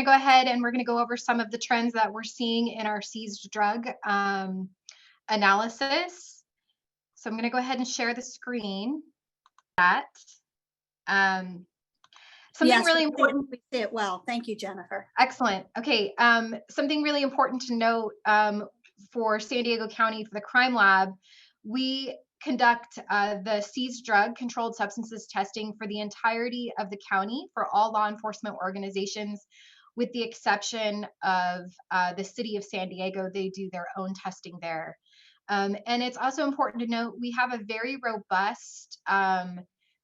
go ahead and we're going to go over some of the trends that we're seeing in our seized drug analysis. So I'm going to go ahead and share the screen. Something yes, really important. We see it well. Thank you, Jennifer. Excellent. Okay. Something really important to note for San Diego County, for the crime lab, we conduct the seized drug controlled substances testing for the entirety of the county for all law enforcement organizations, with the exception of the city of San Diego. They do their own testing there. And it's also important to note we have a very robust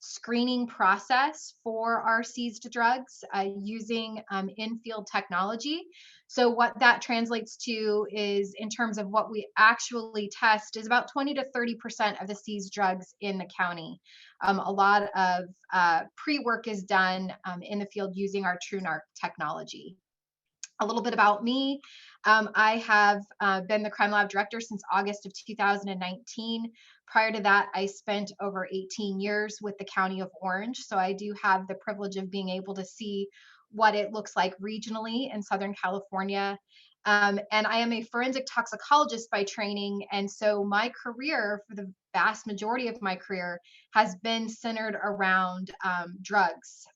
screening process for our seized drugs using in-field technology. So what that translates to is, in terms of what we actually test, is about 20 to 30% of the seized drugs in the county. A lot of pre-work is done in the field using our TrueNarc technology. A little bit about me. I have been the crime lab director since August of 2019. Prior to that, I spent over 18 years with the County of Orange. So I do have the privilege of being able to see what it looks like regionally in Southern California. And I am a forensic toxicologist by training. And so my career, for the vast majority of my career, has been centered around drugs,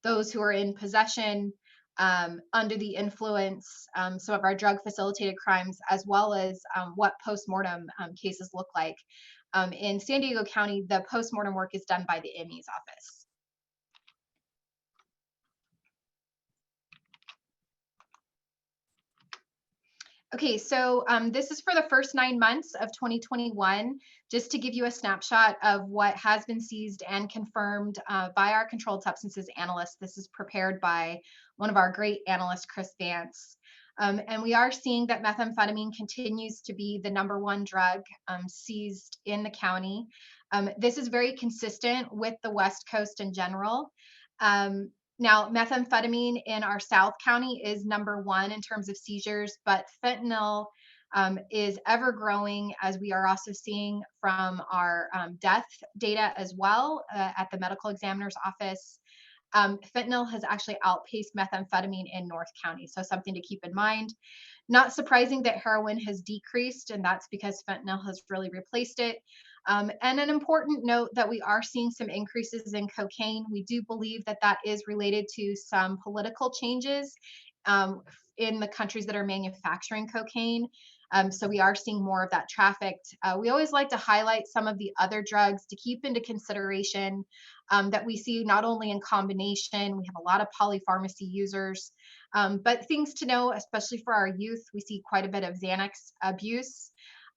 those who are in possession, under the influence, some of our drug facilitated crimes, as well as what postmortem cases look like. In San Diego County, the postmortem work is done by the ME's office. Okay, so this is for the first 9 months of 2021, just to give you a snapshot of what has been seized and confirmed by our controlled substances analyst. This is prepared by one of our great analysts, Chris Vance. And we are seeing that methamphetamine continues to be the #1 drug seized in the county. This is very consistent with the West Coast in general. Now, methamphetamine in our South County is #1 in terms of seizures, but fentanyl is ever growing, as we are also seeing from our death data as well at the medical examiner's office. Fentanyl has actually outpaced methamphetamine in North County, so something to keep in mind. Not surprising that heroin has decreased, and that's because fentanyl has really replaced it. And an important note that we are seeing some increases in cocaine. We do believe that that is related to some political changes in the countries that are manufacturing cocaine. So we are seeing more of that trafficked. We always like to highlight some of the other drugs to keep into consideration that we see not only in combination. We have a lot of polypharmacy users, but things to know, especially for our youth. We see quite a bit of Xanax abuse.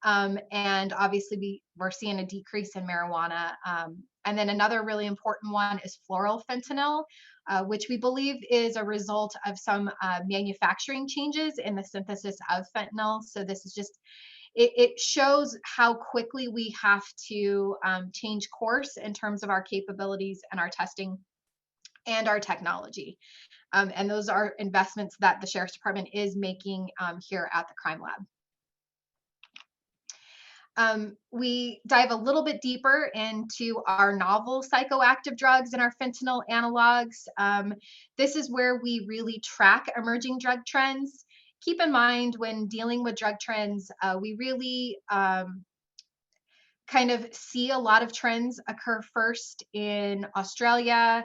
And obviously we're seeing a decrease in marijuana. And then another really important one is floral fentanyl, which we believe is a result of some manufacturing changes in the synthesis of fentanyl. So this is just, it shows how quickly we have to change course in terms of our capabilities and our testing and our technology. And those are investments that the Sheriff's Department is making here at the crime lab. We dive a little bit deeper into our novel psychoactive drugs and our fentanyl analogs. This is where we really track emerging drug trends. Keep in mind, when dealing with drug trends, we really kind of see a lot of trends occur first in Australia,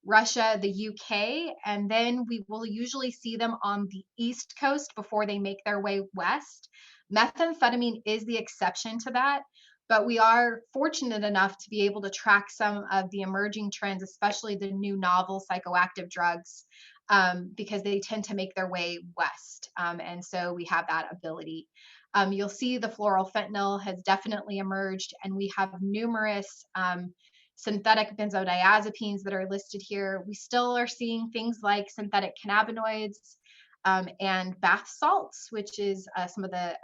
Russia, the UK, and then we will usually see them on the East Coast before they make their way west. Methamphetamine is the exception to that, but we are fortunate enough to be able to track some of the emerging trends, especially the new novel psychoactive drugs, because they tend to make their way west. And so we have that ability. You'll see the floral fentanyl has definitely emerged, and we have numerous synthetic benzodiazepines that are listed here. We still are seeing things like synthetic cannabinoids, and bath salts, which is some of the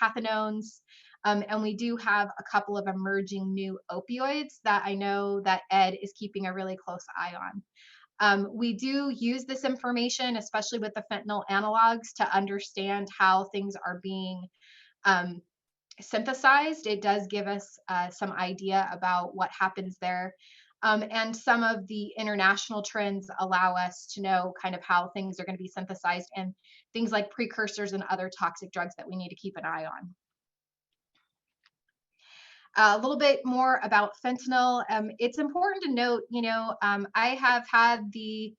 cathinones. And we do have a couple of emerging new opioids that I know that Ed is keeping a really close eye on. We do use this information, especially with the fentanyl analogs, to understand how things are being synthesized. It does give us some idea about what happens there. And some of the international trends allow us to know kind of how things are going to be synthesized and things like precursors and other toxic drugs that we need to keep an eye on. A little bit more about fentanyl. It's important to note, I have had the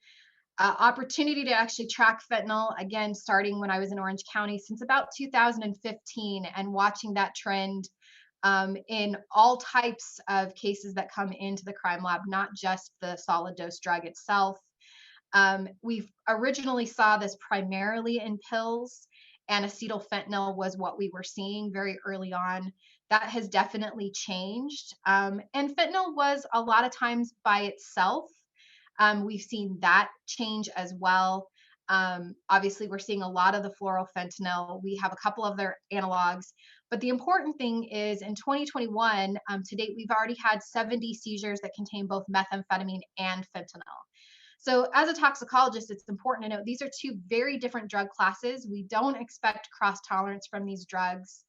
opportunity to actually track fentanyl again, starting when I was in Orange County since about 2015, and watching that trend in all types of cases that come into the crime lab, not just the solid dose drug itself. We've originally saw this primarily in pills, and acetyl fentanyl was what we were seeing very early on. That has definitely changed. And fentanyl was a lot of times by itself. We've seen that change as well. Obviously, we're seeing a lot of the floral fentanyl. We have a couple of their analogs. But the important thing is in 2021, to date, we've already had 70 seizures that contain both methamphetamine and fentanyl. So as a toxicologist, it's important to note these are two very different drug classes. We don't expect cross tolerance from these drugs.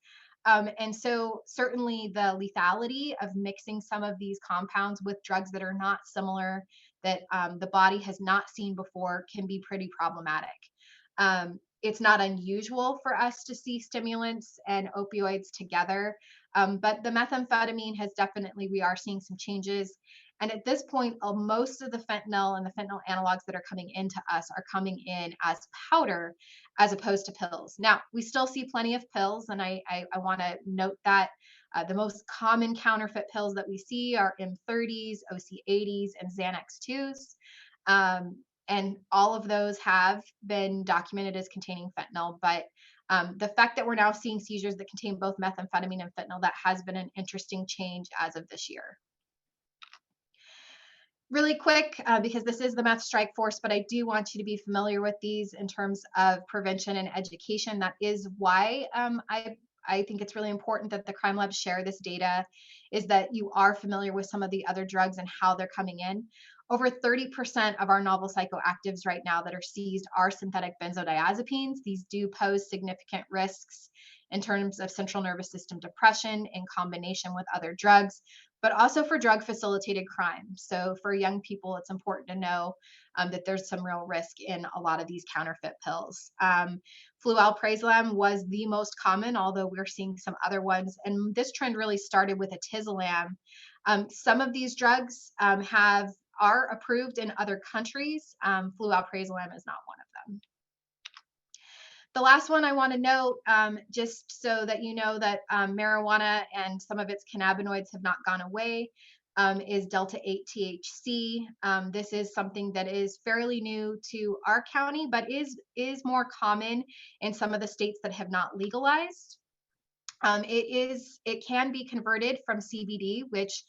And so certainly the lethality of mixing some of these compounds with drugs that are not similar, that the body has not seen before, can be pretty problematic. It's not unusual for us to see stimulants and opioids together, but the methamphetamine has definitely, we are seeing some changes. And at this point, most of the fentanyl and the fentanyl analogs that are coming into us are coming in as powder as opposed to pills. Now, we still see plenty of pills, and I want to note that the most common counterfeit pills that we see are M30s, OC80s, and Xanax 2s. And all of those have been documented as containing fentanyl. But the fact that we're now seeing seizures that contain both methamphetamine and fentanyl, that has been an interesting change as of this year. Really quick, because this is the Meth Strike Force, but I do want you to be familiar with these in terms of prevention and education. That is why I think it's really important that the crime labs share this data, is that you are familiar with some of the other drugs and how they're coming in. Over 30% of our novel psychoactives right now that are seized are synthetic benzodiazepines. These do pose significant risks in terms of central nervous system depression in combination with other drugs, but also for drug facilitated crime. So for young people, it's important to know that there's some real risk in a lot of these counterfeit pills. Flualprazolam was the most common, although we're seeing some other ones. And this trend really started with atizolam. Some of these drugs are approved in other countries. Flualprazolam is not one of them. The last one I want to note, just so that you know that marijuana and some of its cannabinoids have not gone away, is delta 8 THC. This is something that is fairly new to our county, but is more common in some of the states that have not legalized. It can be converted from CBD, which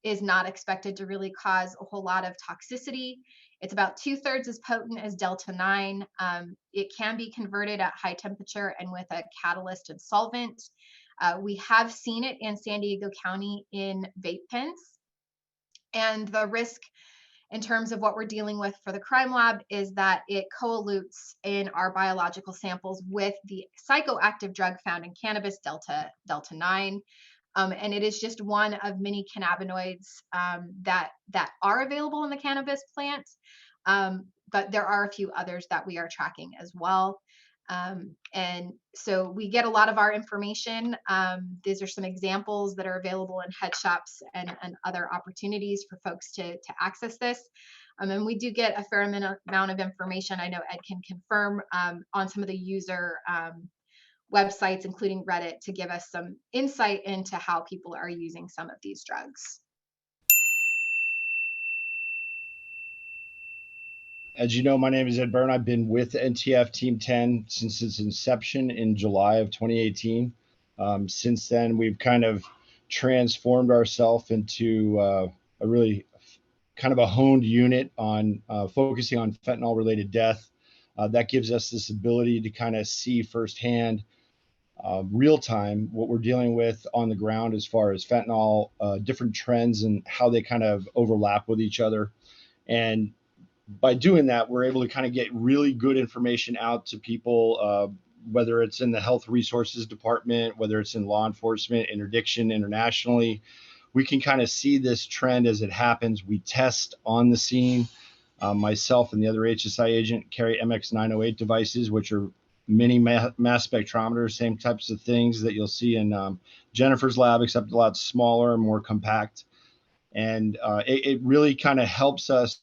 is not expected to really cause a whole lot of toxicity. It's about 2/3 as potent as Delta 9. It can be converted at high temperature and with a catalyst and solvent. We have seen it in San Diego County in vape pens. And the risk in terms of what we're dealing with for the crime lab is that it coalutes in our biological samples with the psychoactive drug found in cannabis, Delta 9. And it is just one of many cannabinoids that are available in the cannabis plant. But there are a few others that we are tracking as well. And so we get a lot of our information. These are some examples that are available in head shops and other opportunities for folks to access this. And we do get a fair amount of information. I know Ed can confirm on some of the user websites, including Reddit, to give us some insight into how people are using some of these drugs. As you know, my name is Ed Byrne. I've been with NTF Team 10 since its inception in July of 2018. Since then, we've kind of transformed ourselves into a really kind of a honed unit on focusing on fentanyl-related death. That gives us this ability to kind of see firsthand, real time, what we're dealing with on the ground as far as fentanyl, different trends and how they kind of overlap with each other. And by doing that, we're able to kind of get really good information out to people, whether it's in the health resources department, whether it's in law enforcement, interdiction internationally, we can kind of see this trend as it happens. We test on the scene. Myself and the other HSI agent carry MX908 devices, which are mini mass spectrometers, same types of things that you'll see in Jennifer's lab, except a lot smaller and more compact. And it really kind of helps us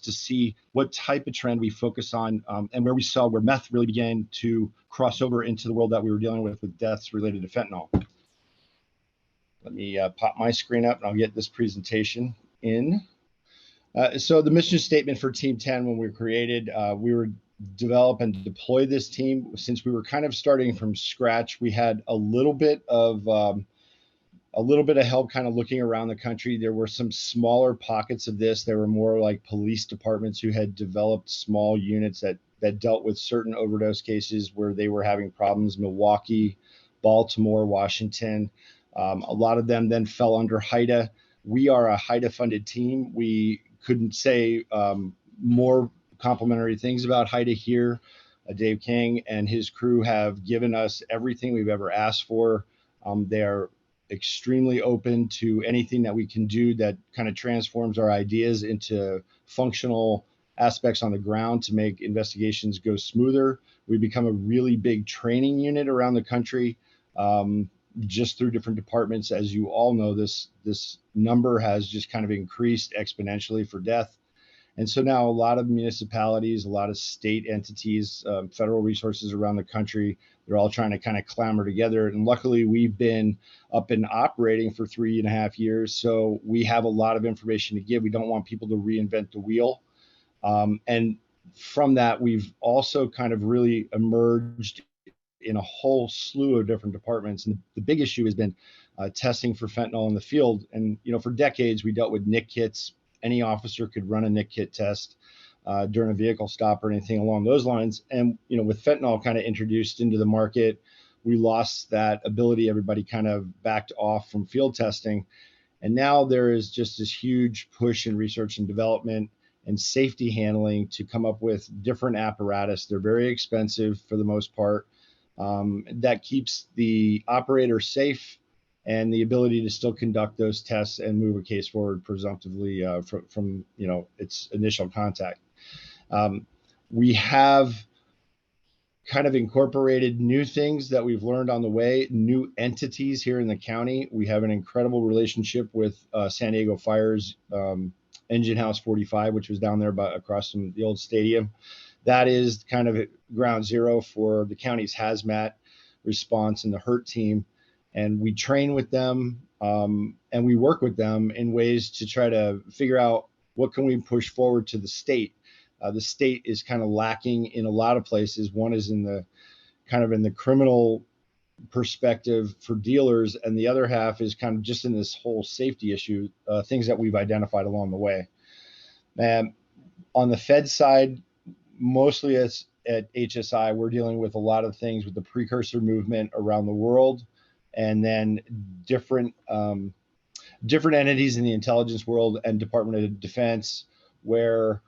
to see what type of trend we focus on, and where we saw where meth really began to cross over into the world that we were dealing with deaths related to fentanyl. Let me pop my screen up and I'll get this presentation in. So the mission statement for Team 10, when we were created, we were develop and deploy this team. Since we were kind of starting from scratch, we had a little bit of help kind of looking around the country. There were some smaller pockets of this. There were more like police departments who had developed small units that dealt with certain overdose cases where they were having problems. Milwaukee, Baltimore, Washington. A lot of them then fell under HIDA. We are a HIDA-funded team. We couldn't say more complimentary things about HIDA here. Dave King and his crew have given us everything we've ever asked for. They are extremely open to anything that we can do that kind of transforms our ideas into functional aspects on the ground to make investigations go smoother. We become a really big training unit around the country, just through different departments. As you all know, this number has just kind of increased exponentially for death. And so now a lot of municipalities, a lot of state entities, federal resources around the country, they're all trying to kind of clamor together. And luckily, we've been up and operating for 3.5 years. So we have a lot of information to give. We don't want people to reinvent the wheel. And from that, we've also kind of really emerged in a whole slew of different departments. And the big issue has been testing for fentanyl in the field. And, for decades, we dealt with NIC kits. Any officer could run a NIC kit test during a vehicle stop or anything along those lines. And, with fentanyl kind of introduced into the market, we lost that ability. Everybody kind of backed off from field testing. And now there is just this huge push in research and development and safety handling to come up with different apparatus. They're very expensive for the most part. That keeps the operator safe and the ability to still conduct those tests and move a case forward presumptively from its initial contact. We have kind of incorporated new things that we've learned on the way, new entities here in the county. We have an incredible relationship with San Diego Fire's Engine House 45, which was down there across from the old stadium. That is kind of ground zero for the county's hazmat response and the HURT team. And we train with them and we work with them in ways to try to figure out what can we push forward to the state. The state is kind of lacking in a lot of places. One is in the criminal perspective for dealers, and the other half is kind of just in this whole safety issue, things that we've identified along the way. And on the Fed side, mostly at HSI, we're dealing with a lot of things with the precursor movement around the world, and then different entities in the intelligence world and Department of Defense, where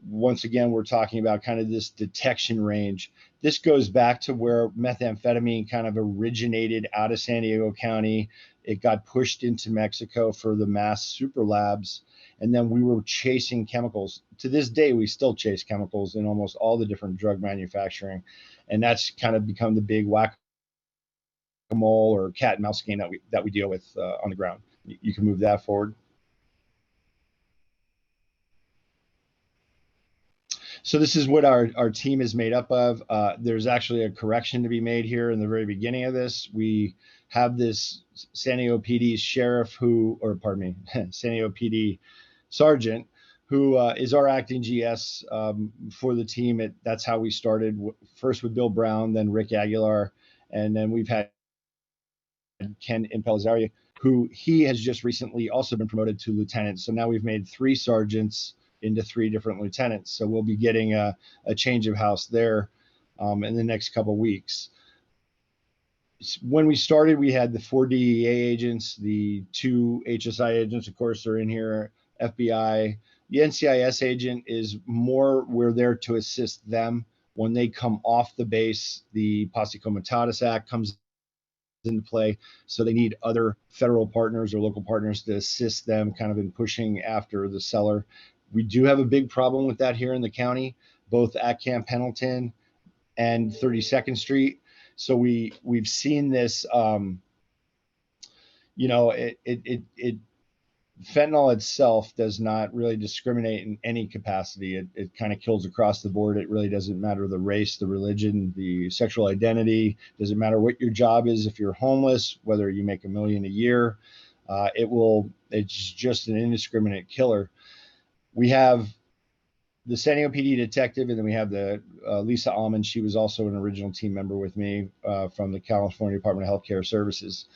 once again, we're talking about kind of this detection range. This goes back to where methamphetamine kind of originated out of San Diego County. It got pushed into Mexico for the mass super labs. And then we were chasing chemicals. To this day, we still chase chemicals in almost all the different drug manufacturing. And that's kind of become the big whack-a-mole or cat and mouse game that we deal with on the ground. You can move that forward. So this is what our team is made up of. There's actually a correction to be made here in the very beginning of this. We have this San Diego PD sheriff San Diego PD sergeant who is our acting GS for the team. That's how we started, first with Bill Brown, then Rick Aguilar, and then we've had Ken Impellizaria, who he has just recently also been promoted to lieutenant. So now we've made 3 sergeants into 3 different lieutenants. So we'll be getting a change of house there in the next couple of weeks. When we started, we had the 4 DEA agents, the 2 HSI agents, of course, are in here, FBI. The NCIS agent is more, we're there to assist them. When they come off the base, the Posse Comitatus Act comes into play. So they need other federal partners or local partners to assist them kind of in pushing after the seller. We do have a big problem with that here in the county, both at Camp Pendleton and 32nd Street. So we've seen this, fentanyl itself does not really discriminate in any capacity. It kind of kills across the board. It really doesn't matter the race, the religion, the sexual identity. Doesn't matter what your job is. If you're homeless, whether you make $1 million a year, it's just an indiscriminate killer. We have the San Diego PD detective, and then we have the Lisa Almond. She was also an original team member with me from the California Department of Healthcare Services.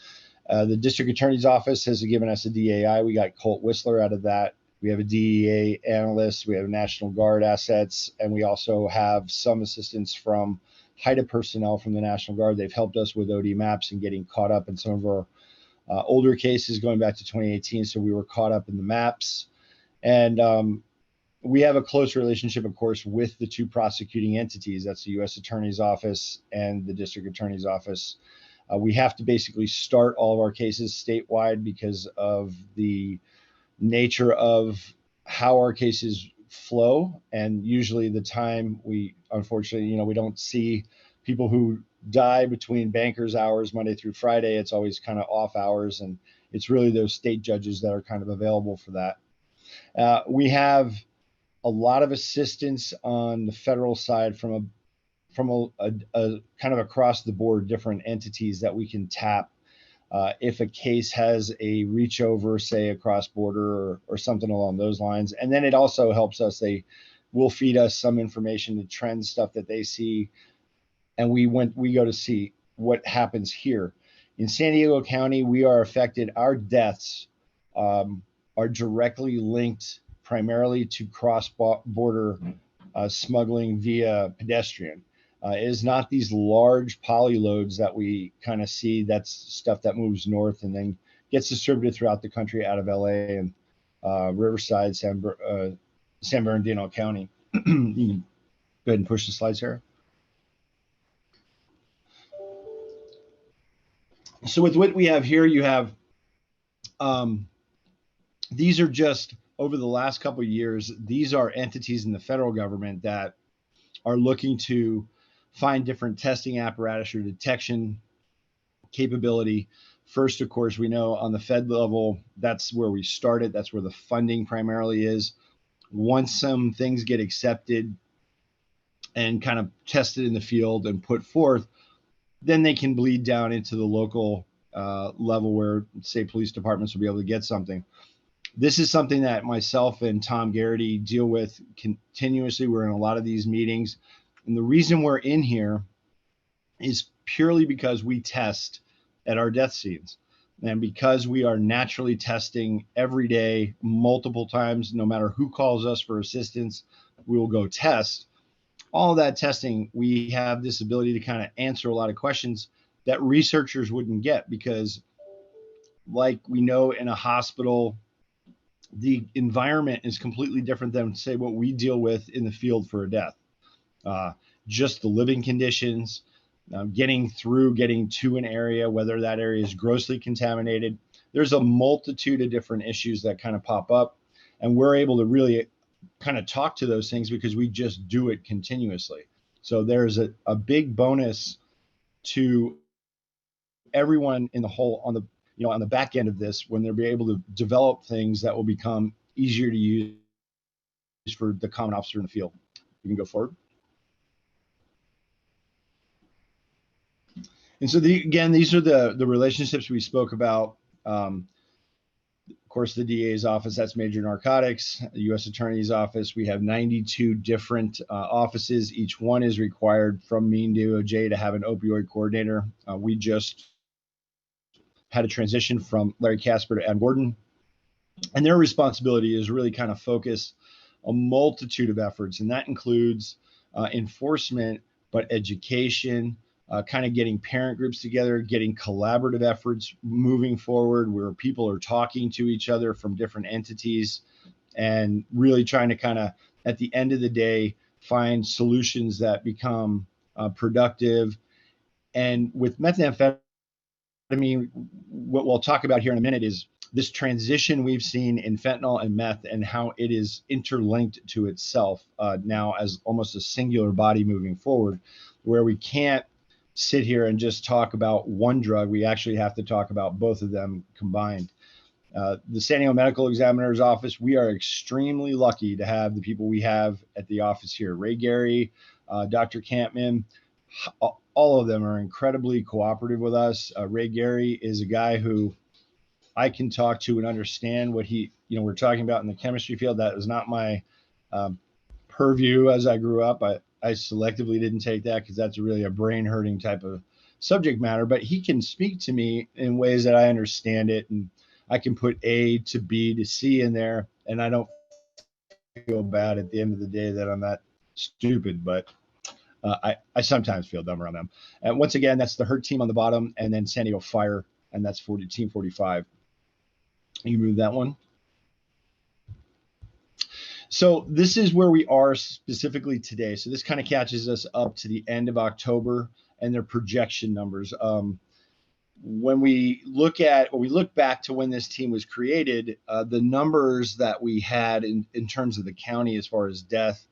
The district attorney's office has given us a DAI. We got Colt Whistler out of that. We have a DEA analyst. We have National Guard assets, and we also have some assistance from HIDA personnel from the National Guard. They've helped us with OD maps and getting caught up in some of our older cases going back to 2018. So we were caught up in the maps. And we have a close relationship, of course, with the two prosecuting entities. That's the U.S. Attorney's Office and the District Attorney's Office. We have to basically start all of our cases statewide because of the nature of how our cases flow. And usually the time unfortunately, we don't see people who die between bankers' hours, Monday through Friday. It's always kind of off hours. And it's really those state judges that are kind of available for that. We have a lot of assistance on the federal side from a kind of across the board different entities that we can tap if a case has a reach over, say, across border or something along those lines. And then it also helps us. They will feed us some information, the trend stuff that they see, and we go to see what happens here in San Diego County. We are affected. Our deaths are directly linked primarily to cross-border smuggling via pedestrian. It is not these large polyloads that we kind of see. That's stuff that moves north and then gets distributed throughout the country out of LA and Riverside, San Bernardino County. You can go ahead and push the slide, Sarah. So with what we have here, you have, these are just over the last couple of years, these are entities in the federal government that are looking to find different testing apparatus or detection capability. First, of course, we know on the Fed level, that's where we started. That's where the funding primarily is. Once some things get accepted and kind of tested in the field and put forth, then they can bleed down into the local level where, say, police departments will be able to get something. This is something that myself and Tom Garrity deal with continuously. We're in a lot of these meetings. And the reason we're in here is purely because we test at our death scenes. And because we are naturally testing every day, multiple times, no matter who calls us for assistance, we will go test. All of that testing, we have this ability to kind of answer a lot of questions that researchers wouldn't get, because like we know in a hospital, the environment is completely different than, say, what we deal with in the field for a death. Just the living conditions, getting to an area, whether that area is grossly contaminated. There's a multitude of different issues that kind of pop up, and we're able to really kind of talk to those things because we just do it continuously. So there's a big bonus to everyone in the whole on the back end of this, when they'll be able to develop things that will become easier to use for the common officer in the field. You can go forward. And so again, these are the relationships we spoke about. Of course, the DA's office, that's major narcotics. The U.S. Attorney's Office, we have 92 different offices. Each one is required from Mean DOJ to have an opioid coordinator. We just had a transition from Larry Casper to Adam Gordon. And their responsibility is really kind of focus a multitude of efforts. And that includes enforcement, but education, kind of getting parent groups together, getting collaborative efforts moving forward where people are talking to each other from different entities, and really trying to kind of, at the end of the day, find solutions that become productive. And with methamphetamine, what we'll talk about here in a minute is this transition we've seen in fentanyl and meth and how it is interlinked to itself now as almost a singular body moving forward, where we can't sit here and just talk about one drug. We actually have to talk about both of them combined. The San Diego Medical Examiner's Office, we are extremely lucky to have the people we have at the office here. Ray Gary, Dr. Campman, all of them are incredibly cooperative with us. Ray Gary is a guy who I can talk to and understand what we're talking about in the chemistry field. That is not my purview as I grew up. I selectively didn't take that because that's really a brain hurting type of subject matter, but he can speak to me in ways that I understand it. And I can put A to B to C in there, and I don't feel bad at the end of the day that I'm that stupid, but I sometimes feel dumb around them. And once again, that's the HURT team on the bottom, and then San Diego Fire, and that's Team 45. You move that one. So this is where we are specifically today. So this kind of catches us up to the end of October and their projection numbers. When we look back to when this team was created, the numbers that we had in terms of the county as far as death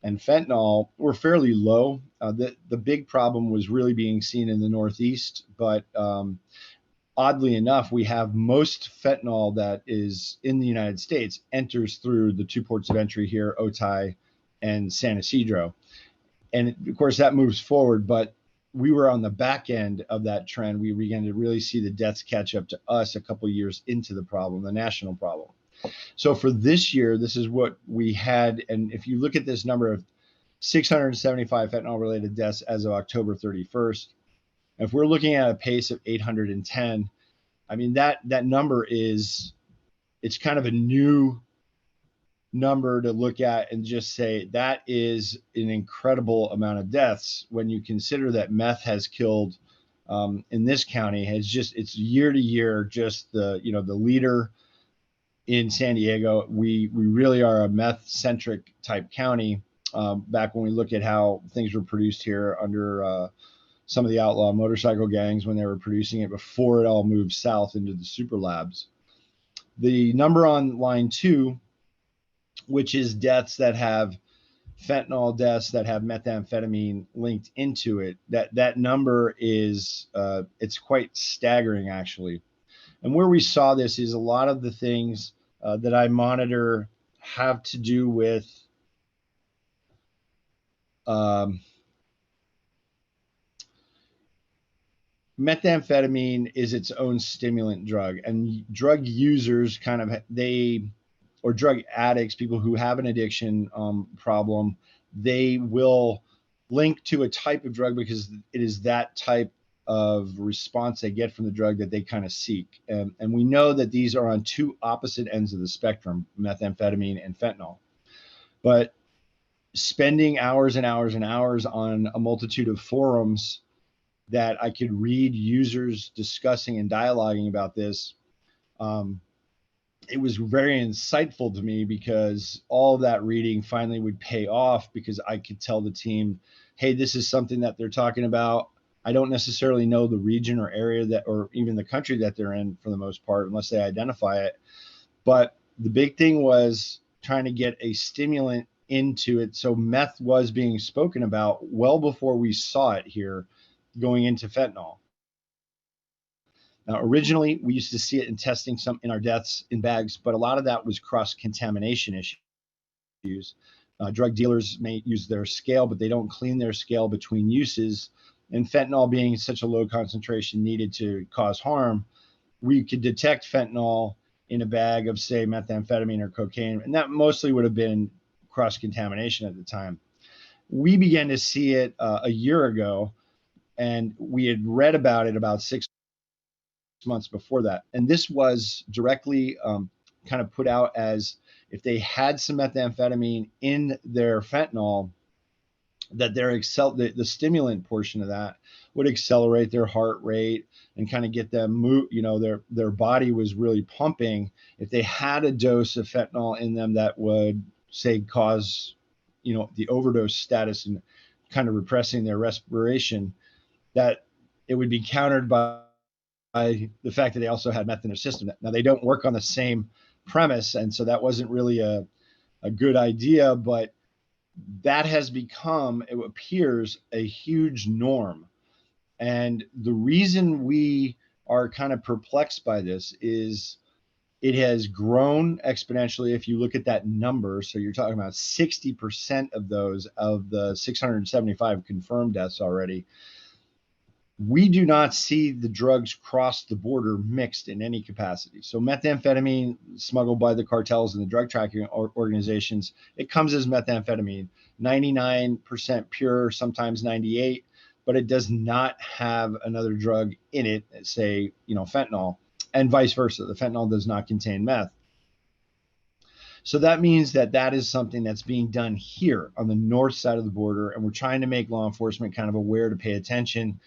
and fentanyl were fairly low. The big problem was really being seen in the Northeast, but oddly enough, we have most fentanyl that is in the United States enters through the two ports of entry here, Otay and San Ysidro. And of course that moves forward, but we were on the back end of that trend. We began to really see the deaths catch up to us a couple of years into the problem, the national problem. So for this year, this is what we had. And if you look at this number of 675 fentanyl related deaths as of October 31st, if we're looking at a pace of 810, I mean, that number it's kind of a new number to look at and just say that is an incredible amount of deaths when you consider that meth has killed in this county it's year to year, just the leader in San Diego. We really are a meth centric type county. Back when we look at how things were produced here under some of the outlaw motorcycle gangs when they were producing it before it all moved south into the super labs. The number on line 2, which is deaths that have fentanyl, deaths that have methamphetamine linked into it, that number is it's quite staggering actually. And where we saw this is a lot of the things that I monitor have to do with methamphetamine is its own stimulant drug, and drug users or drug addicts, people who have an addiction problem, they will link to a type of drug because it is that type of response they get from the drug that they kind of seek. And we know that these are on two opposite ends of the spectrum, methamphetamine and fentanyl. But spending hours and hours and hours on a multitude of forums that I could read users discussing and dialoguing about this, it was very insightful to me because all of that reading finally would pay off because I could tell the team, hey, this is something that they're talking about. I don't necessarily know the region or area or even the country that they're in for the most part, unless they identify it. But the big thing was trying to get a stimulant into it. So meth was being spoken about well before we saw it here going into fentanyl. Now, originally, we used to see it in testing some in our deaths in bags, but a lot of that was cross-contamination issues. Drug dealers may use their scale, but they don't clean their scale between uses. And fentanyl being such a low concentration needed to cause harm, we could detect fentanyl in a bag of, say, methamphetamine or cocaine, and that mostly would have been cross-contamination at the time. We began to see it a year ago, and we had read about it about 6 months before that. And this was directly kind of put out as if they had some methamphetamine in their fentanyl, that the stimulant portion of that would accelerate their heart rate and kind of get them move, their body was really pumping. If they had a dose of fentanyl in them that would, say, cause, the overdose status and kind of repressing their respiration, that it would be countered by the fact that they also had meth in their system. Now, they don't work on the same premise, and so that wasn't really a good idea, but that has become, it appears, a huge norm. And the reason we are kind of perplexed by this is it has grown exponentially. If you look at that number, so you're talking about 60% of those, of the 675 confirmed deaths already, we do not see the drugs cross the border mixed in any capacity. So methamphetamine smuggled by the cartels and the drug trafficking organizations, it comes as methamphetamine, 99% pure, sometimes 98, but it does not have another drug in it, say, fentanyl, and vice versa. The fentanyl does not contain meth. So that means that that is something that's being done here on the north side of the border, and we're trying to make law enforcement kind of aware to pay attention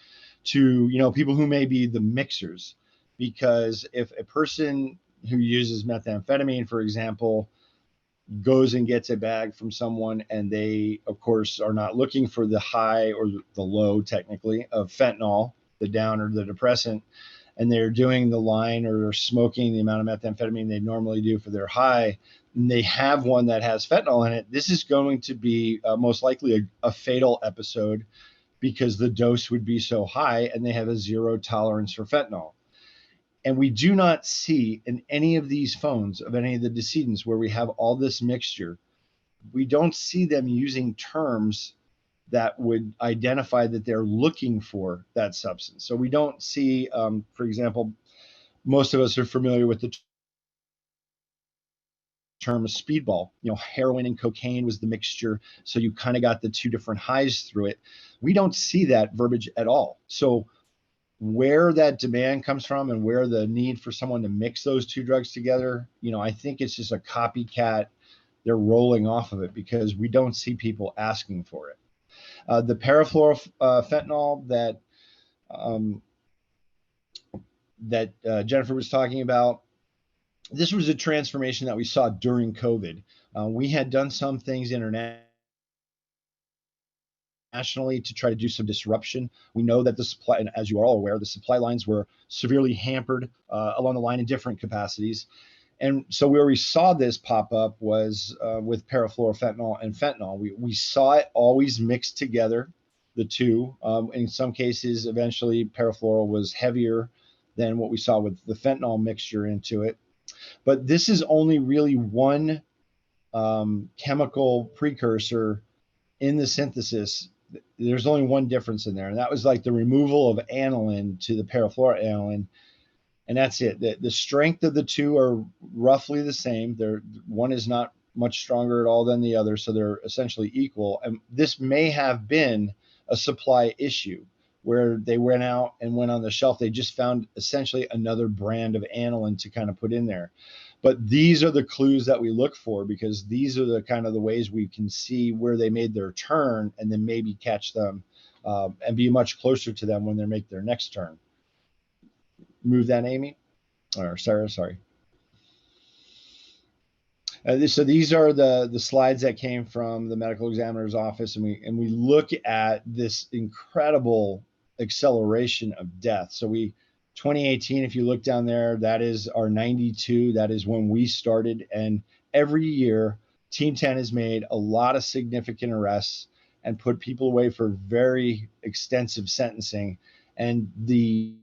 to people who may be the mixers, because if a person who uses methamphetamine, for example, goes and gets a bag from someone, and they of course are not looking for the high or the low technically of fentanyl, the down or the depressant, and they're doing the line or they're smoking the amount of methamphetamine they normally do for their high, and they have one that has fentanyl in it, this is going to be most likely a fatal episode, because the dose would be so high and they have a zero tolerance for fentanyl. And we do not see in any of these phones of any of the decedents where we have all this mixture, we don't see them using terms that would identify that they're looking for that substance. So we don't see, for example, most of us are familiar with the term of speedball. Heroin and cocaine was the mixture, so you kind of got the two different highs through it. We don't see that verbiage at all. So where that demand comes from and where the need for someone to mix those two drugs together, I think it's just a copycat. They're rolling off of it because we don't see people asking for it. The parafluorofentanyl that Jennifer was talking about, this was a transformation that we saw during COVID. We had done some things internationally to try to do some disruption. We know that the supply, and as you are all aware, the supply lines were severely hampered along the line in different capacities. And so where we saw this pop up was with parafluorofentanyl and fentanyl. We saw it always mixed together, the two. In some cases, eventually parafluoro was heavier than what we saw with the fentanyl mixture into it. But this is only really one chemical precursor in the synthesis. There's only one difference in there, and that was like the removal of aniline to the parafluoroaniline, and that's it. The strength of the two are roughly the same. One is not much stronger at all than the other, so they're essentially equal. And this may have been a supply issue where they went out and went on the shelf. They just found essentially another brand of aniline to kind of put in there. But these are the clues that we look for, because these are the kind of the ways we can see where they made their turn and then maybe catch them and be much closer to them when they make their next turn. Move that, Amy, or Sarah, sorry. So these are the slides that came from the medical examiner's office, and we look at this incredible acceleration of death. So 2018, if you look down there, that is our 92. That is when we started. And every year, Team 10 has made a lot of significant arrests and put people away for very extensive sentencing. And the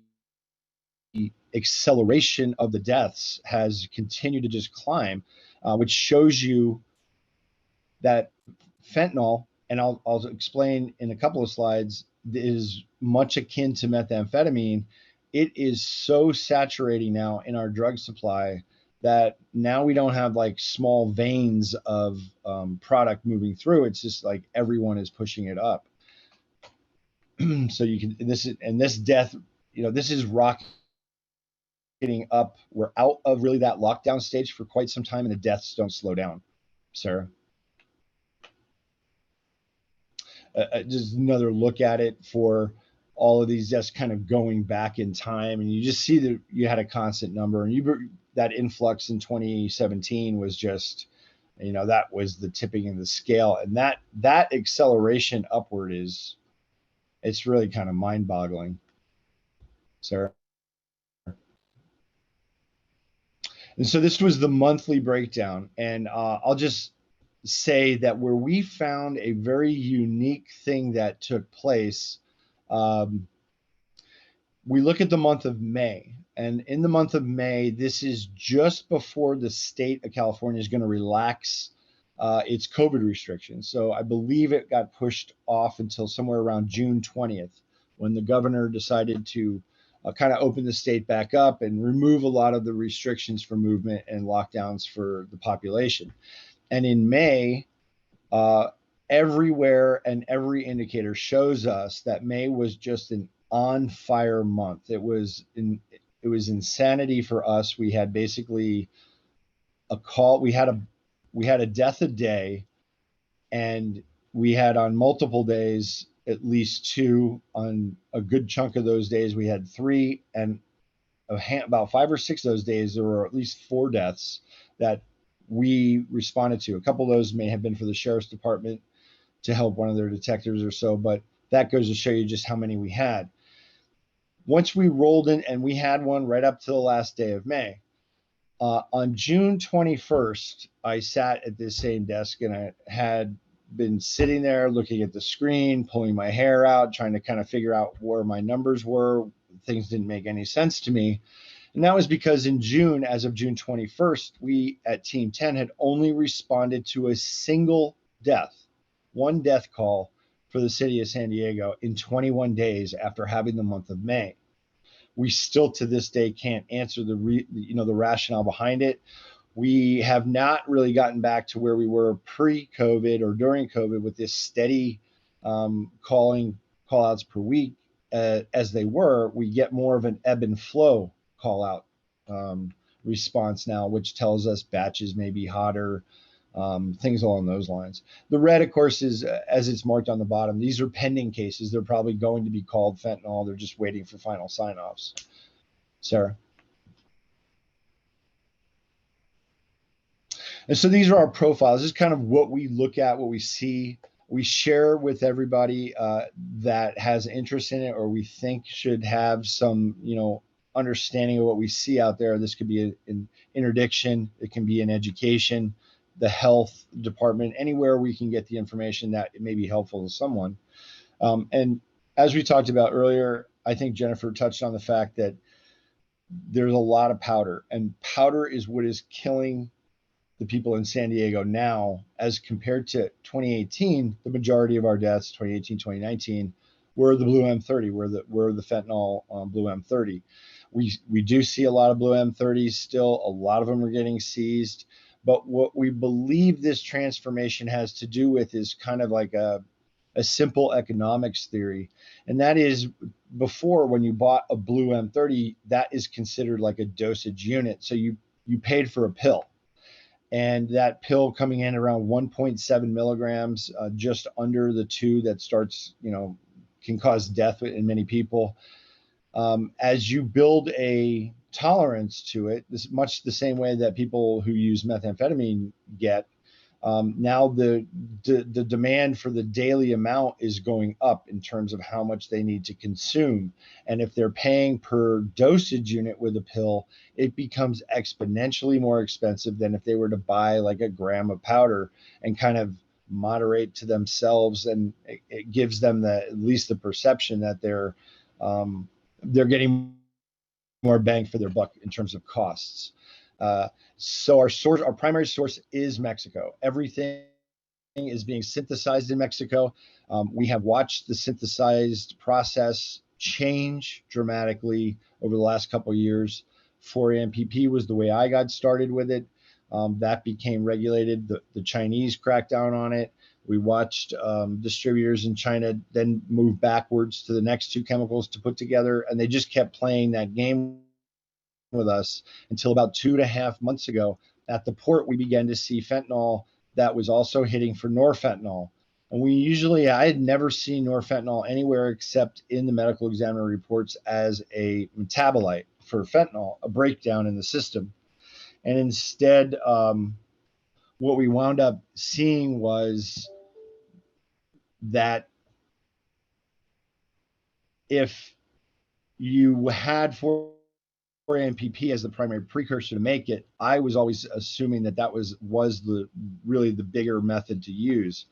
acceleration of the deaths has continued to just climb, which shows you that fentanyl, and I'll explain in a couple of slides, is much akin to methamphetamine. It is so saturating now in our drug supply that now we don't have like small veins of product moving through. It's just like everyone is pushing it up. So you can, this death, this is rocketing up. We're out of really that lockdown stage for quite some time, and the deaths don't slow down. Sarah. Just another look at it for all of these just kind of going back in time, and you just see that you had a constant number, and that influx in 2017 was just, that was the tipping of the scale, and that acceleration upward it's really kind of mind-boggling. Sarah. And so this was the monthly breakdown. And I'll just say that where we found a very unique thing that took place, we look at the month of May. And in the month of May, this is just before the state of California is going to relax its COVID restrictions. So I believe it got pushed off until somewhere around June 20th, when the governor decided to kind of open the state back up and remove a lot of the restrictions for movement and lockdowns for the population. And in May, everywhere and every indicator shows us that May was just an on fire month. It was insanity for us. We had basically a call. We had a death a day, and we had on multiple days at least two. On a good chunk of those days, we had three, and about 5 or 6 of those days, there were at least 4 deaths that we responded to. A couple of those may have been for the sheriff's department to help one of their detectives or so, but that goes to show you just how many we had. Once we rolled in, and we had one right up to the last day of May. On June 21st, I sat at this same desk, and I had been sitting there looking at the screen, pulling my hair out, trying to kind of figure out where my numbers were. Things didn't make any sense to me. And that was because in June, as of June 21st, we at Team 10 had only responded to a single death, one death call for the city of San Diego in 21 days after having the month of May. We still to this day can't answer the rationale behind it. We have not really gotten back to where we were pre-COVID or during COVID with this steady call outs per week as they were. We get more of an ebb and flow call out response now, which tells us batches may be hotter, things along those lines. The red, of course, is as it's marked on the bottom. These are pending cases. They're probably going to be called fentanyl. They're just waiting for final sign-offs. Sarah. And so these are our profiles. This is kind of what we look at, what we see. We share with everybody that has interest in it, or we think should have some, understanding of what we see out there. This could be an interdiction. It can be in education, the health department, anywhere we can get the information that it may be helpful to someone. And as we talked about earlier, I think Jennifer touched on the fact that there's a lot of powder, and powder is what is killing the people in San Diego now, as compared to 2018. The majority of our deaths, 2018, 2019, were the blue M30, were the fentanyl blue M30. We do see a lot of blue M30s still. A lot of them are getting seized. But what we believe this transformation has to do with is kind of like a simple economics theory. And that is, before, when you bought a blue M30, that is considered like a dosage unit. So you paid for a pill. And that pill coming in around 1.7 milligrams, just under the 2 that starts, can cause death in many people. As you build a tolerance to it, this much the same way that people who use methamphetamine get, now the demand for the daily amount is going up in terms of how much they need to consume. And if they're paying per dosage unit with a pill, it becomes exponentially more expensive than if they were to buy like a gram of powder and kind of moderate to themselves. And it gives them at least the perception that they're getting more bang for their buck in terms of costs. So our primary source is Mexico. Everything is being synthesized in Mexico. We have watched the synthesized process change dramatically over the last couple of years. 4-MPP was the way I got started with it. That became regulated. The Chinese cracked down on it. We watched distributors in China then move backwards to the next 2 chemicals to put together, and they just kept playing that game with us until about 2.5 months ago. At the port, we began to see fentanyl that was also hitting for norfentanyl. And I had never seen norfentanyl anywhere except in the medical examiner reports as a metabolite for fentanyl, a breakdown in the system. And instead, what we wound up seeing was that if you had, for MPP as the primary precursor to make it, I was always assuming that that was really the bigger method to use.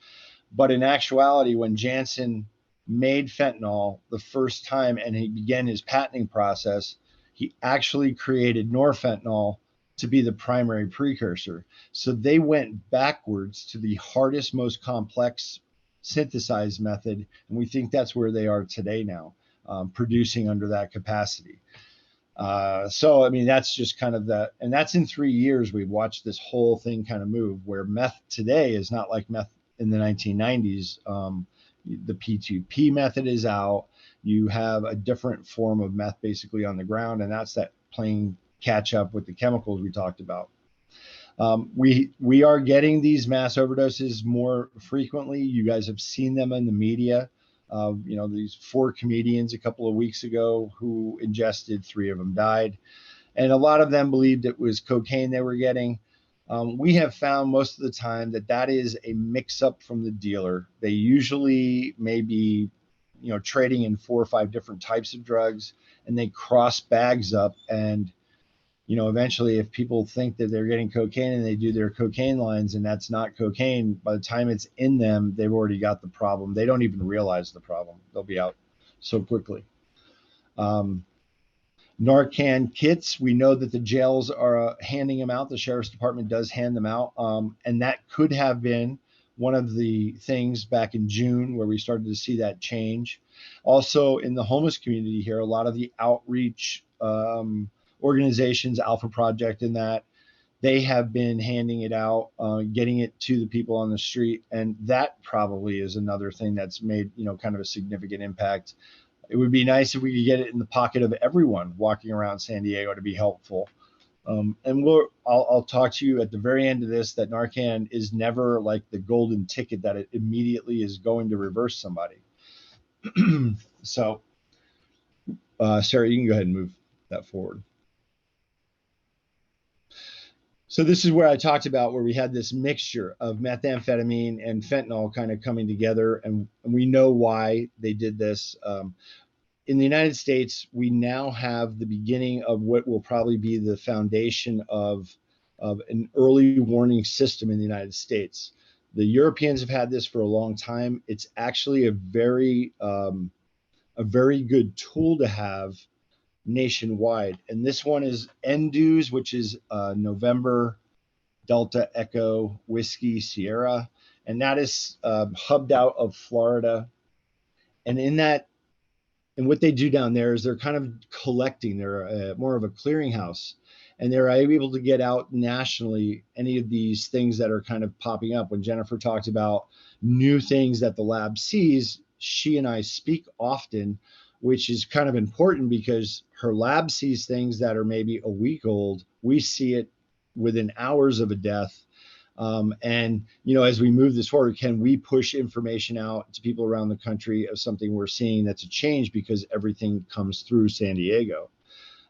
But in actuality, when Janssen made fentanyl the first time and he began his patenting process, he actually created norfentanyl to be the primary precursor. So they went backwards to the hardest, most complex synthesized method, and we think that's where they are today now, producing under that capacity. So, I mean, that's just kind of that, and that's in 3 years we've watched this whole thing kind of move, where meth today is not like meth in the 1990s. The P2P method is out. You have a different form of meth basically on the ground, and that's that playing catch up with the chemicals we talked about. We are getting these mass overdoses more frequently. You guys have seen them in the media. These 4 comedians a couple of weeks ago who ingested, 3 of them died. And a lot of them believed it was cocaine they were getting. We have found most of the time that is a mix-up from the dealer. They usually may be, trading in 4 or 5 different types of drugs, and they cross bags up. And, eventually if people think that they're getting cocaine and they do their cocaine lines and that's not cocaine, by the time it's in them, they've already got the problem. They don't even realize the problem. They'll be out so quickly. Narcan kits, we know that the jails are handing them out. The sheriff's department does hand them out. And that could have been one of the things back in June where we started to see that change. Also in the homeless community here, a lot of the outreach organizations, Alpha Project and that, they have been handing it out, getting it to the people on the street. And that probably is another thing that's made, kind of a significant impact. It would be nice if we could get it in the pocket of everyone walking around San Diego to be helpful. And I'll talk to you at the very end of this that Narcan is never like the golden ticket that it immediately is going to reverse somebody. So, Sarah, you can go ahead and move that forward. So this is where I talked about where we had this mixture of methamphetamine and fentanyl kind of coming together, and we know why they did this. In the United States, we now have the beginning of what will probably be the foundation of an early warning system in the United States. The Europeans have had this for a long time. It's actually a very good tool to have nationwide. And this one is NDUs, which is November Delta Echo Whiskey Sierra. And that is hubbed out of Florida. And what they do down there is they're kind of collecting. They're more of a clearinghouse. And they're able to get out nationally any of these things that are kind of popping up. When Jennifer talked about new things that the lab sees, she and I speak often, which is kind of important because her lab sees things that are maybe a week old. We see it within hours of a death. And, as we move this forward, can we push information out to people around the country of something we're seeing that's a change because everything comes through San Diego?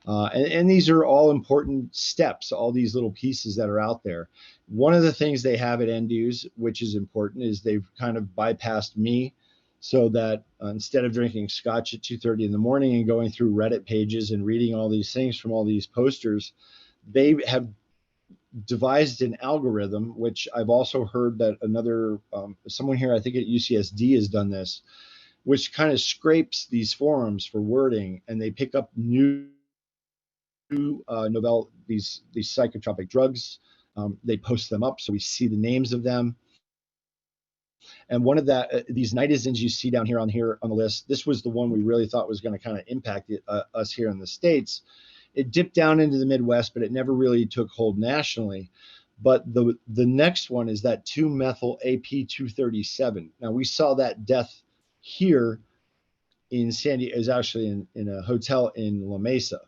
And these are all important steps, all these little pieces that are out there. One of the things they have at NDUs, which is important, is they've kind of bypassed me. So that instead of drinking scotch at 2:30 in the morning and going through Reddit pages and reading all these things from all these posters, they have devised an algorithm, which I've also heard that someone here, I think at UCSD has done this, which kind of scrapes these forums for wording, and they pick up new novel, these psychotropic drugs. They post them up so we see the names of them. And one of these nitizens you see down here on the list, this was the one we really thought was going to kind of impact us here in the States. It dipped down into the Midwest, but it never really took hold nationally. But the next one is that 2-methyl AP237. Now, we saw that death here in San Diego, is actually in a hotel in La Mesa.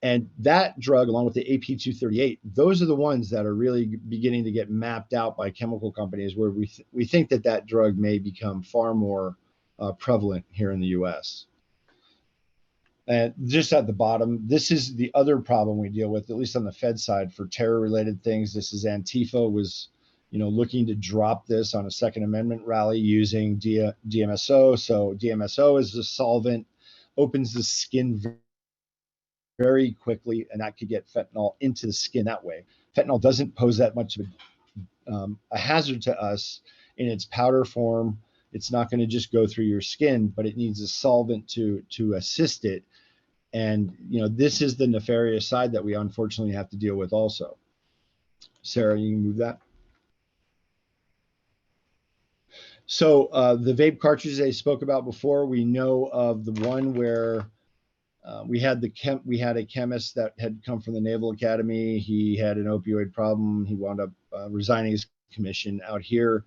And that drug, along with the AP238, those are the ones that are really beginning to get mapped out by chemical companies, where we think that drug may become far more prevalent here in the U.S. And just at the bottom, this is the other problem we deal with, at least on the Fed side, for terror-related things. This is Antifa was, looking to drop this on a Second Amendment rally using DMSO. So DMSO is the solvent, opens the skin very quickly, and that could get fentanyl into the skin that way. Fentanyl doesn't pose that much of a hazard to us in its powder form. It's not going to just go through your skin, but it needs a solvent to assist it. And this is the nefarious side that we unfortunately have to deal with also. Sarah, you can move that. So the vape cartridges I spoke about before, we know of the one where we had a chemist that had come from the Naval Academy. He had an opioid problem. He wound up resigning his commission out here,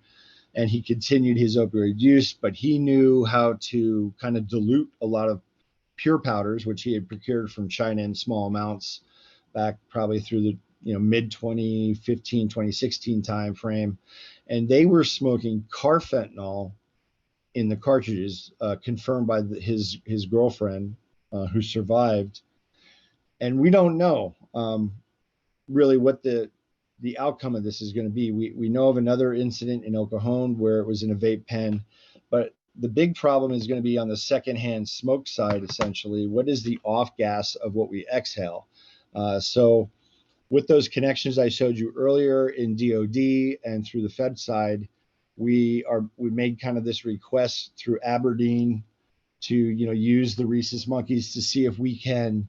and he continued his opioid use, but he knew how to kind of dilute a lot of pure powders, which he had procured from China in small amounts back probably through the mid 2015, 2016 time frame. And they were smoking carfentanil in the cartridges, confirmed by his girlfriend, who survived. And we don't know really what the outcome of this is going to be. We know of another incident in El Cajon where it was in a vape pen, but the big problem is going to be on the secondhand smoke side, essentially. What is the off gas of what we exhale? So with those connections I showed you earlier in DOD and through the Fed side, we made kind of this request through Aberdeen to use the rhesus monkeys to see if we can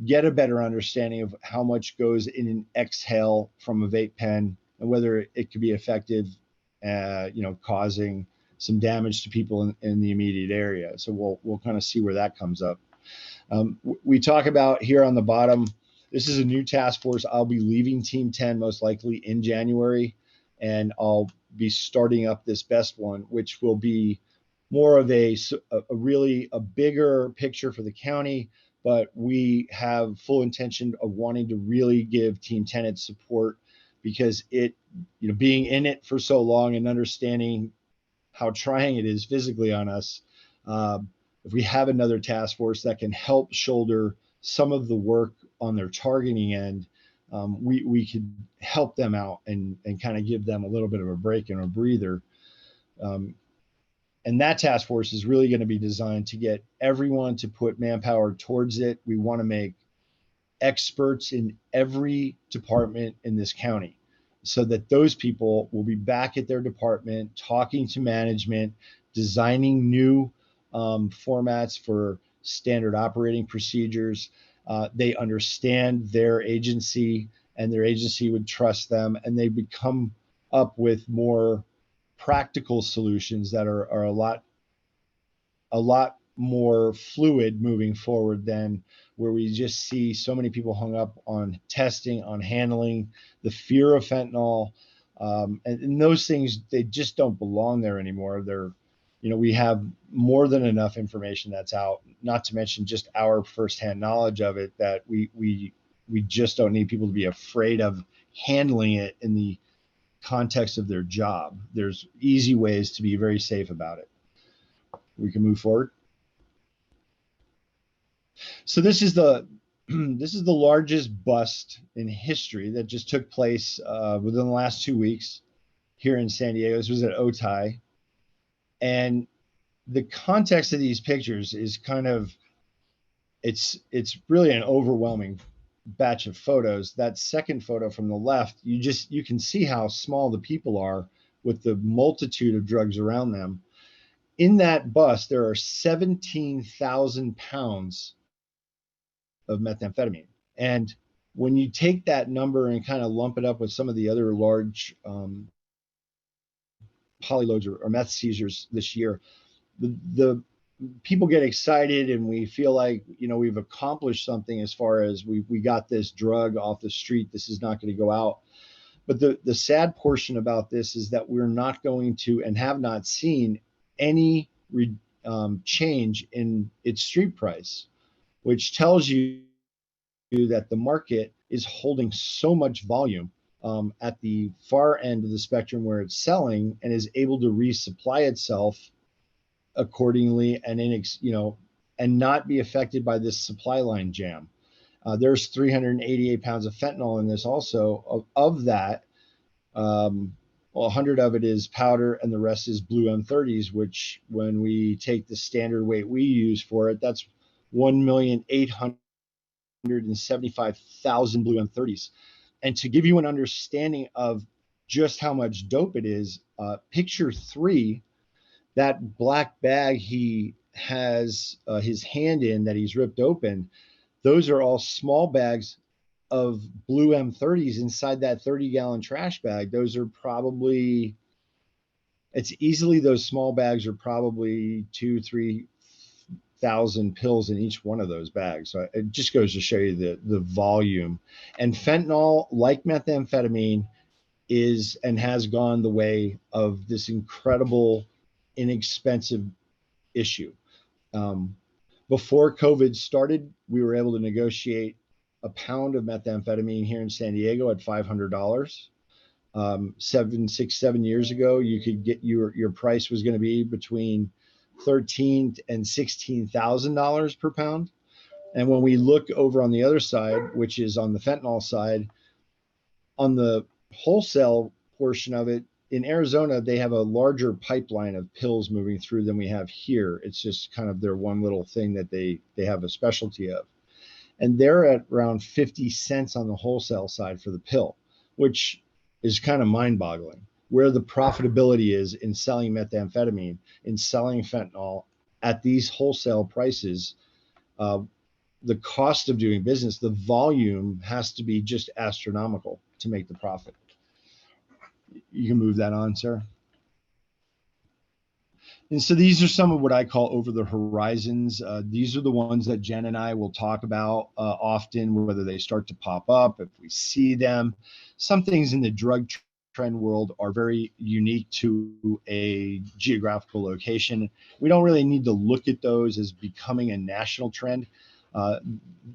get a better understanding of how much goes in an exhale from a vape pen and whether it could be effective, causing some damage to people in the immediate area. So we'll kind of see where that comes up. We talk about here on the bottom, this is a new task force. I'll be leaving Team 10 most likely in January, and I'll be starting up this best one, which will be more of a really bigger picture for the county, but we have full intention of wanting to really give Team 10 its support, because it, being in it for so long and understanding how trying it is physically on us, if we have another task force that can help shoulder some of the work on their targeting end, we could help them out and kind of give them a little bit of a break and a breather. And that task force is really going to be designed to get everyone to put manpower towards it. We want to make experts in every department in this county so that those people will be back at their department, talking to management, designing new formats for standard operating procedures. They understand their agency, and their agency would trust them, and they become up with more practical solutions that are a lot more fluid moving forward than where we just see so many people hung up on testing, on handling, the fear of fentanyl, and those things, they just don't belong there anymore. We have more than enough information that's out, not to mention just our firsthand knowledge of it, that we just don't need people to be afraid of handling it in the context of their job. There's easy ways to be very safe about it. We can move forward. So this is the largest bust in history that just took place within the last 2 weeks here in San Diego. This was at OTI. And the context of these pictures is kind of, it's really an overwhelming batch of photos. That second photo from the left, you can see how small the people are with the multitude of drugs around them. In that bus, there are 17,000 pounds of methamphetamine. And when you take that number and kind of lump it up with some of the other large polyloads or meth seizures this year, the people get excited, and we feel like we've accomplished something as far as we got this drug off the street. This is not going to go out. But the sad portion about this is that we're not going to, and have not seen, any change in its street price, which tells you that the market is holding so much volume at the far end of the spectrum where it's selling, and is able to resupply itself accordingly, and and not be affected by this supply line jam. There's 388 pounds of fentanyl in this also. Of that, 100 of it is powder, and the rest is blue M30s, which, when we take the standard weight we use for it, that's 1,800,000 275,000 blue M30s. And to give you an understanding of just how much dope it is, picture 3, that black bag he has his hand in that he's ripped open, those are all small bags of blue M30s inside that 30-gallon trash bag. Those are probably, it's easily, those small bags are probably 2,000-3,000 pills in each one of those bags. So it just goes to show you the volume. And fentanyl, like methamphetamine, is and has gone the way of this incredible, inexpensive issue. Before COVID started, we were able to negotiate a pound of methamphetamine here in San Diego at $500. 7 years ago, you could get your price was going to be between $13,000 and $16,000 per pound. And when we look over on the other side, which is on the fentanyl side, on the wholesale portion of it, in Arizona, they have a larger pipeline of pills moving through than we have here. It's just kind of their one little thing that they have a specialty of. And they're at around 50 cents on the wholesale side for the pill, which is kind of mind-boggling. Where the profitability is in selling methamphetamine, in selling fentanyl at these wholesale prices, the cost of doing business, the volume has to be just astronomical to make the profit. You can move that on, sir. And so these are some of what I call over the horizons. These are the ones that Jen and I will talk about often, whether they start to pop up, if we see them. Some things in the drug trend world are very unique to a geographical location. We don't really need to look at those as becoming a national trend.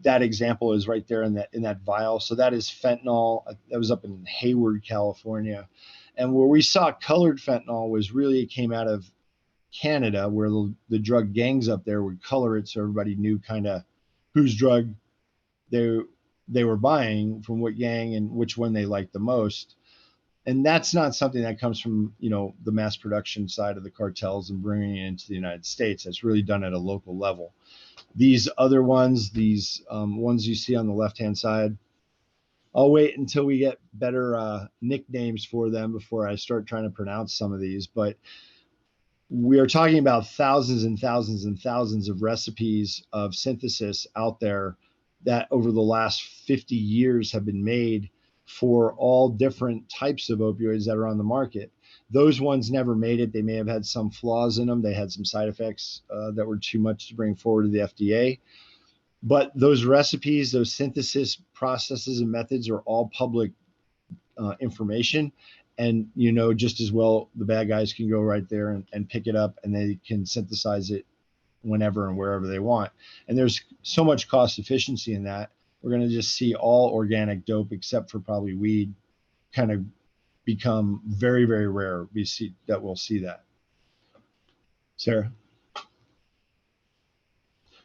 That example is right there in that vial. So that is fentanyl. That was up in Hayward, California. And where we saw colored fentanyl was really, it came out of Canada, where the drug gangs up there would color it so everybody knew kind of whose drug they were buying from what gang and which one they liked the most. And that's not something that comes from, the mass production side of the cartels and bringing it into the United States. That's really done at a local level. These other ones, these ones you see on the left-hand side, I'll wait until we get better nicknames for them before I start trying to pronounce some of these. But we are talking about thousands and thousands and thousands of recipes of synthesis out there that over the last 50 years have been made for all different types of opioids that are on the market. Those ones never made it. They may have had some flaws in them. They had some side effects that were too much to bring forward to the FDA. But those recipes, those synthesis processes and methods are all public information. And just as well, the bad guys can go right there and pick it up, and they can synthesize it whenever and wherever they want. And there's so much cost efficiency in that. We're going to just see all organic dope, except for probably weed, kind of become very, very rare. We'll see that. Sarah?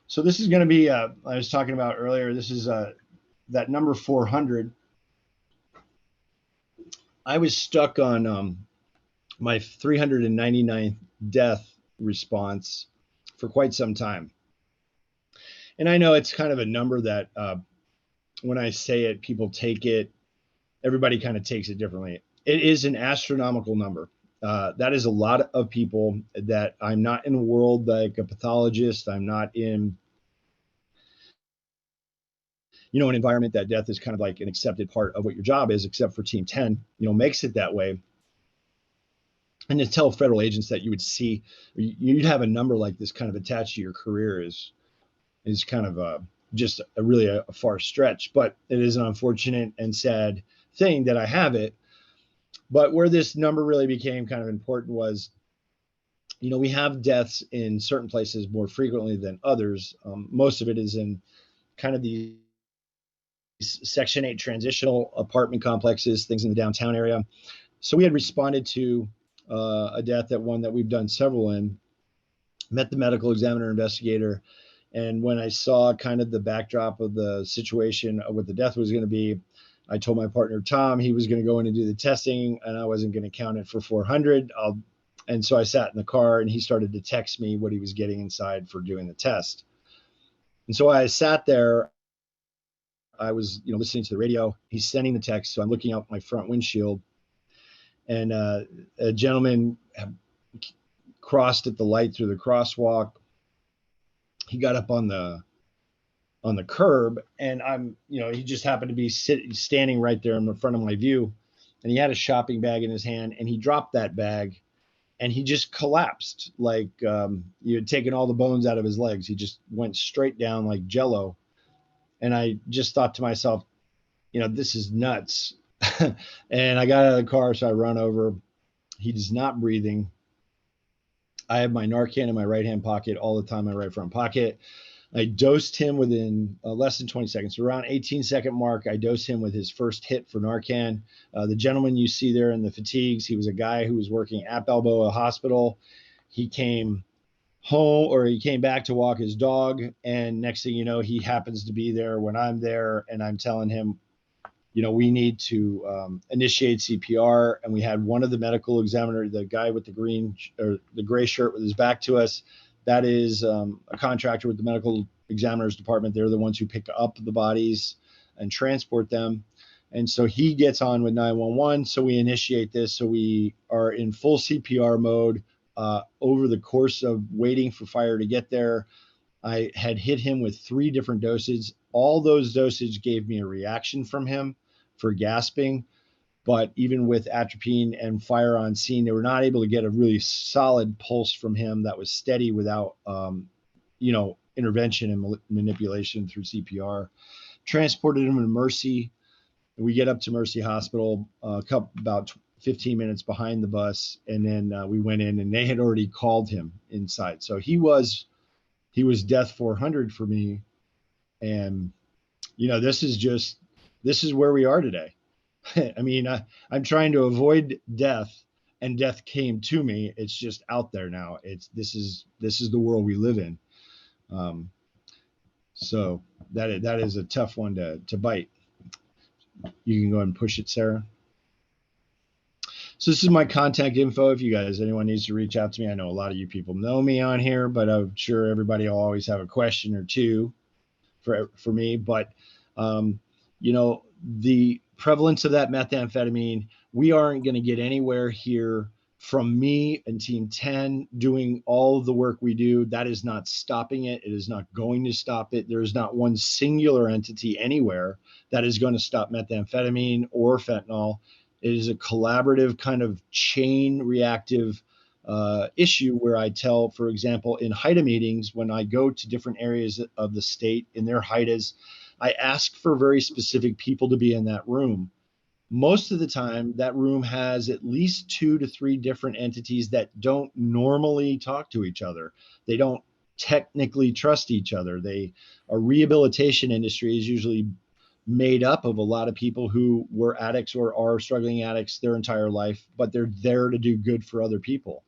So this is going to be, I was talking about earlier, this is that number 400. I was stuck on my 399th death response for quite some time. And I know it's kind of a number that when I say it, people take it, everybody kind of takes it differently. It is an astronomical number. That is a lot of people. That I'm not in a world like a pathologist. I'm not in an environment that death is kind of like an accepted part of what your job is, except for Team 10, makes it that way. And to tell federal agents that you would see, you'd have a number like this kind of attached to your career is kind of just really a far stretch. But it is an unfortunate and sad thing that I have it. But where this number really became kind of important was, we have deaths in certain places more frequently than others. Most of it is in kind of these Section 8 transitional apartment complexes, things in the downtown area. So we had responded to a death at one that we've done several in, met the medical examiner investigator. And when I saw kind of the backdrop of the situation of what the death was going to be, I told my partner, Tom, he was going to go in and do the testing and I wasn't going to count it for 400. And so I sat in the car and he started to text me what he was getting inside for doing the test. And so I sat there I was, listening to the radio. He's sending the text, so I'm looking out my front windshield, and a gentleman crossed at the light through the crosswalk. He got up on the curb, and he just happened to be standing right there in the front of my view, and he had a shopping bag in his hand, and he dropped that bag, and he just collapsed like you had taken all the bones out of his legs. He just went straight down like jello. And I just thought to myself, this is nuts. And I got out of the car, so I run over. He is not breathing. I have my Narcan in my right hand pocket all the time, my right front pocket. I dosed him within less than 20 seconds. So around 18-second mark, I dosed him with his first hit for Narcan. The gentleman you see there in the fatigues, he was a guy who was working at Balboa Hospital. He came home, or he came back to walk his dog. And next thing you know, he happens to be there when I'm there, and I'm telling him, we need to initiate CPR. And we had one of the medical examiner, the guy with the green or the gray shirt with his back to us, that is a contractor with the medical examiner's department. They're the ones who pick up the bodies and transport them. And so he gets on with 911. So we initiate this. So we are in full CPR mode. Over the course of waiting for fire to get there, I had hit him with 3 different doses. All those dosage gave me a reaction from him for gasping. But even with atropine and fire on scene, they were not able to get a really solid pulse from him that was steady without, intervention and manipulation through CPR. Transported him to Mercy. We get up to Mercy Hospital about 15 minutes behind the bus, and then we went in, and they had already called him inside. So he was death 400 for me, and this is where we are today. I mean, I'm trying to avoid death, and death came to me. It's just out there now. This is the world we live in. So that is a tough one to bite. You can go ahead and push it, Sarah. So this is my contact info. If anyone needs to reach out to me, I know a lot of you people know me on here, but I'm sure everybody will always have a question or two for me. But the prevalence of that methamphetamine, we aren't going to get anywhere here from me and Team 10 doing all of the work we do. That is not stopping it. It is not going to stop it. There is not one singular entity anywhere that is going to stop methamphetamine or fentanyl. It is a collaborative kind of chain reactive issue where I tell, for example, in HIDA meetings, when I go to different areas of the state in their HIDAs, I ask for very specific people to be in that room. Most of the time, that room has at least 2 to 3 different entities that don't normally talk to each other. They don't technically trust each other. A rehabilitation industry is usually made up of a lot of people who were addicts or are struggling addicts their entire life, but they're there to do good for other people.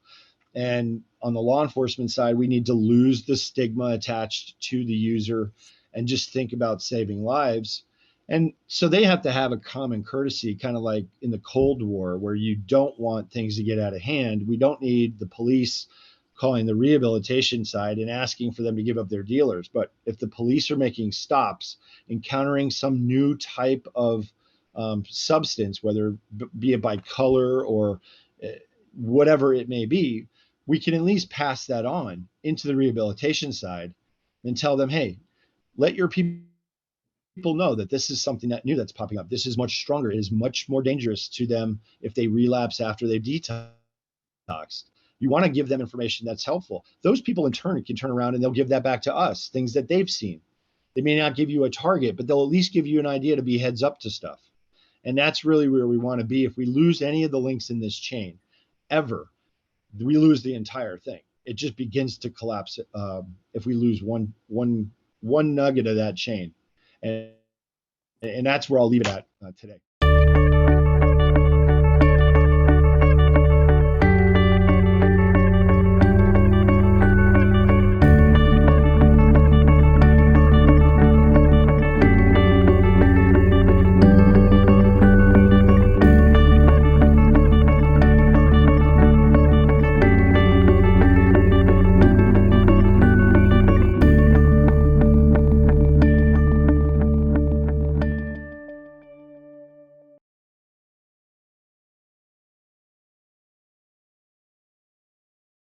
And on the law enforcement side, we need to lose the stigma attached to the user and just think about saving lives. And so they have to have a common courtesy, kind of like in the Cold War, where you don't want things to get out of hand. We don't need the police calling the rehabilitation side and asking for them to give up their dealers. But if the police are making stops, encountering some new type of substance, whether be it by color or whatever it may be, we can at least pass that on into the rehabilitation side and tell them, hey, let your people know that this is something that new that's popping up. This is much stronger. It is much more dangerous to them if they relapse after they've detoxed. You want to give them information that's helpful. Those people in turn can turn around and they'll give that back to us, things that they've seen. They may not give you a target, but they'll at least give you an idea to be heads up to stuff. And that's really where we want to be. If we lose any of the links in this chain, ever, we lose the entire thing. It just begins to collapse if we lose one nugget of that chain. And that's where I'll leave it at today.